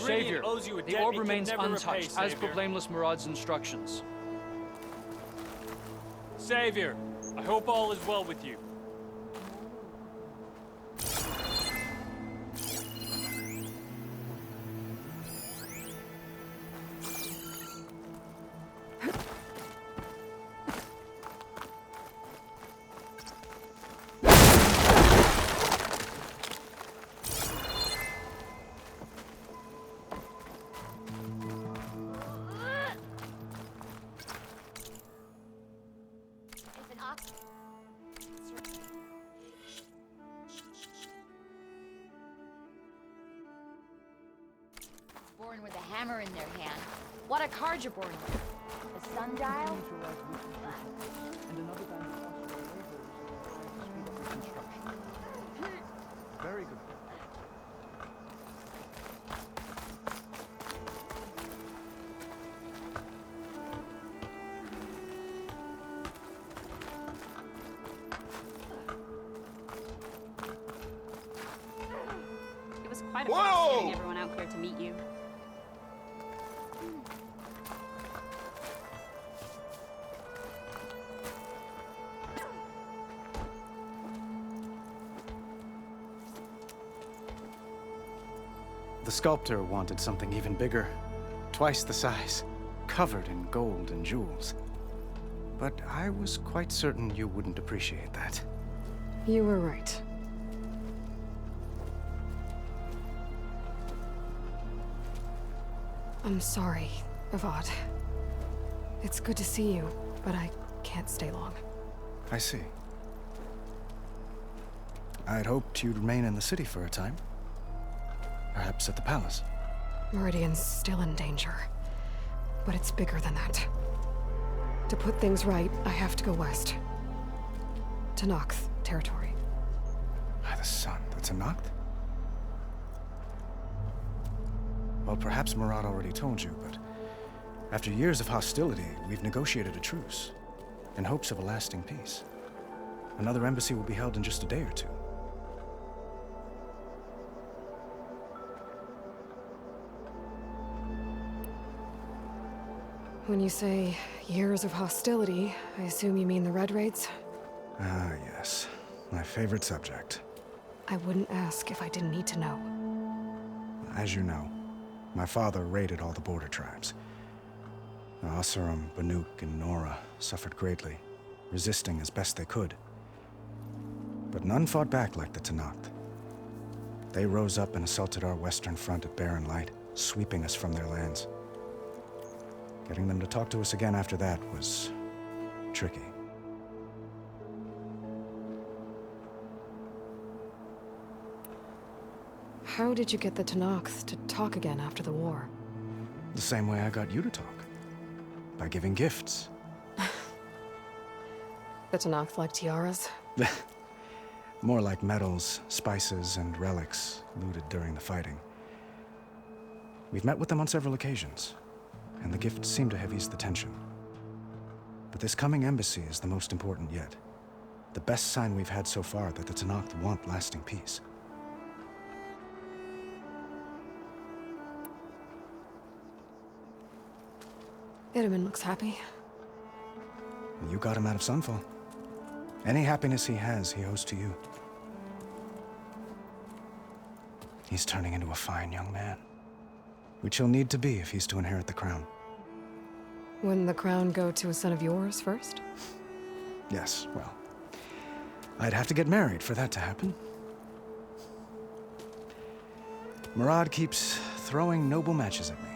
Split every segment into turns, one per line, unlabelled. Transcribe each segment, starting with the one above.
Savior,
owes you a
the
debt
orb
it can
remains
never repay,
untouched, as per
Savior.
Blameless Murad's instructions.
Savior, I hope all is well with you.
Born with a hammer in their hand. What a card you're born with? A sundial?
And another construction. Very good.
It was quite a process getting everyone out here to meet you.
The sculptor wanted something even bigger, twice the size, covered in gold and jewels. But I was quite certain you wouldn't appreciate that.
You were right. I'm sorry, Avad. It's good to see you, but I can't stay long.
I see. I'd hoped you'd remain in the city for a time. Perhaps at the palace.
Meridian's still in danger. But it's bigger than that. To put things right, I have to go west. To Noct territory.
By the sun, that's a Noct? Well, perhaps Murad already told you, but after years of hostility, we've negotiated a truce, in hopes of a lasting peace. Another embassy will be held in just a day or two.
When you say years of hostility, I assume you mean the Red Raids?
Ah, yes. My favorite subject.
I wouldn't ask if I didn't need to know.
As you know, my father raided all the border tribes. The Oseram, Banuk, and Nora suffered greatly, resisting as best they could. But none fought back like the Tenakth. They rose up and assaulted our western front at Barren Light, sweeping us from their lands. Getting them to talk to us again after that was tricky.
How did you get the Tenakth to talk again after the war?
The same way I got you to talk. By giving gifts.
The Tenakth like tiaras?
More like medals, spices, and relics looted during the fighting. We've met with them on several occasions, and the gifts seem to have eased the tension. But this coming embassy is the most important yet. The best sign we've had so far that the Tenakth want lasting peace.
Itamen looks happy.
You got him out of Sunfall. Any happiness he has, he owes to you. He's turning into a fine young man, which he'll need to be if he's to inherit the crown.
Wouldn't the crown go to a son of yours first?
Yes, well, I'd have to get married for that to happen. Murad keeps throwing noble matches at me.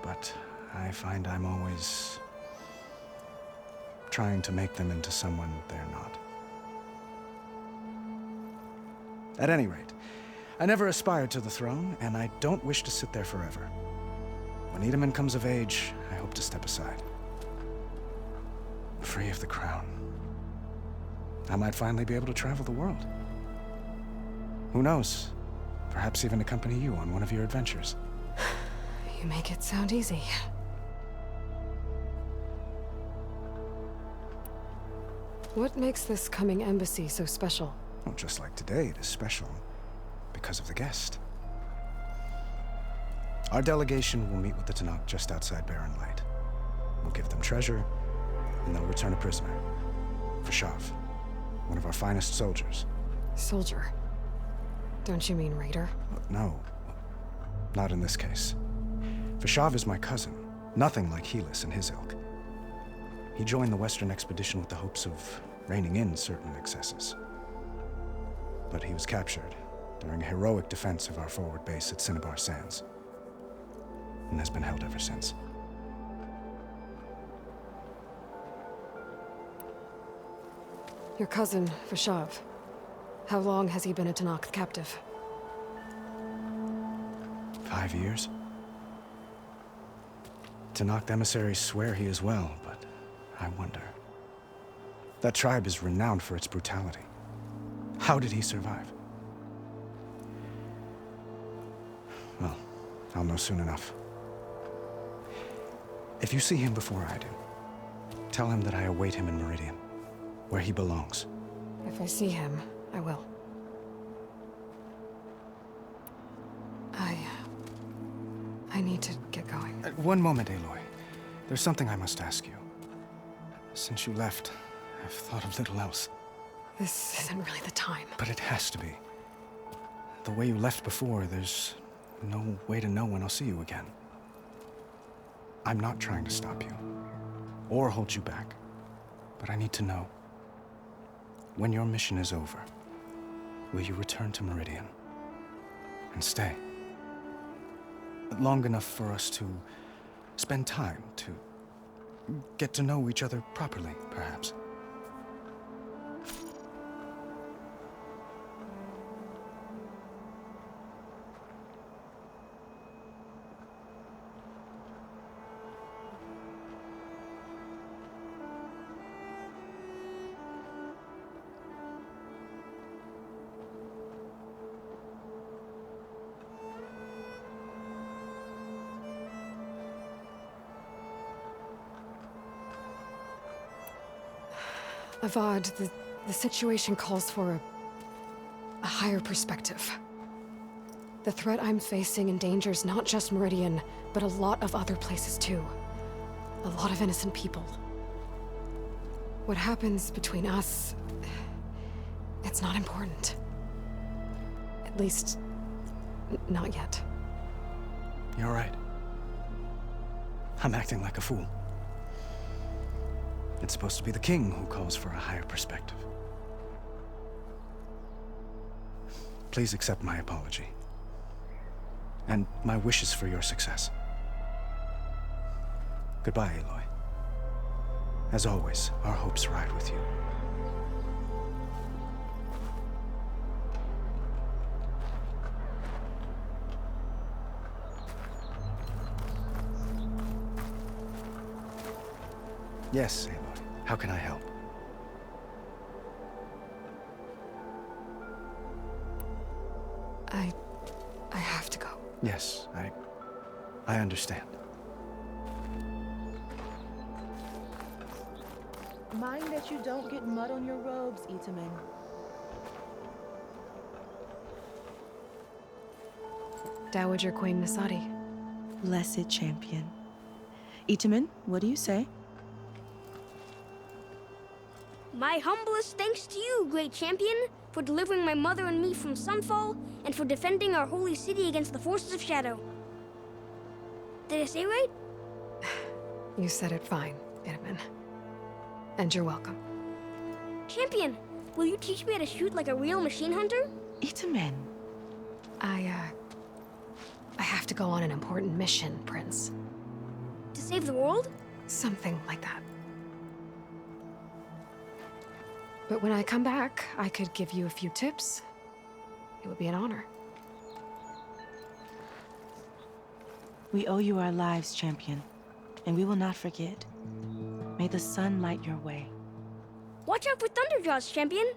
But I find I'm always trying to make them into someone they're not. At any rate, I never aspired to the throne, and I don't wish to sit there forever. When Itamen comes of age, I hope to step aside. Free of the crown. I might finally be able to travel the world. Who knows? Perhaps even accompany you on one of your adventures.
You make it sound easy. What makes this coming embassy so special?
Well, just like today, it is special because of the guest. Our delegation will meet with the Tanakh just outside Barren Light. We'll give them treasure, and they'll return a prisoner. Vashav, one of our finest soldiers.
Soldier? Don't you mean raider?
No, not in this case. Vashav is my cousin, nothing like Helis and his ilk. He joined the Western expedition with the hopes of reining in certain excesses. But he was captured during a heroic defense of our forward base at Cinnabar Sands, and has been held ever since.
Your cousin, Vashav. How long has he been a Tanakh captive?
5 years? Tanakh emissaries swear he is well, but I wonder. That tribe is renowned for its brutality. How did he survive? Well, I'll know soon enough. If you see him before I do, tell him that I await him in Meridian, where he belongs.
If I see him, I will. I need to get going.
One moment, Aloy. There's something I must ask you. Since you left, I've thought of little else.
This isn't really the time.
But it has to be. The way you left before, there's no way to know when I'll see you again. I'm not trying to stop you, or hold you back, but I need to know. When your mission is over, will you return to Meridian and stay? Long enough for us to spend time, to get to know each other properly, perhaps.
Avad, the situation calls for a higher perspective. The threat I'm facing endangers not just Meridian, but a lot of other places too. A lot of innocent people. What happens between us, it's not important. At least, not yet.
You're right. I'm acting like a fool. It's supposed to be the king who calls for a higher perspective. Please accept my apology. And my wishes for your success. Goodbye, Aloy. As always, our hopes ride with you. Yes, Aloy. How can I help?
I have to go.
Yes, I understand.
Mind that you don't get mud on your robes, Itamen.
Dowager Queen Masadi.
Blessed champion. Itamen, what do you say?
My humblest thanks to you, great champion, for delivering my mother and me from Sunfall, and for defending our holy city against the forces of Shadow. Did I say right?
You said it fine, Itamen. And you're welcome.
Champion, will you teach me how to shoot like a real machine hunter?
Itamen.
I have to go on an important mission, Prince.
To save the world?
Something like that. But when I come back, I could give you a few tips. It would be an honor.
We owe you our lives, champion, and we will not forget. May the sun light your way.
Watch out for Thunderjaws, champion!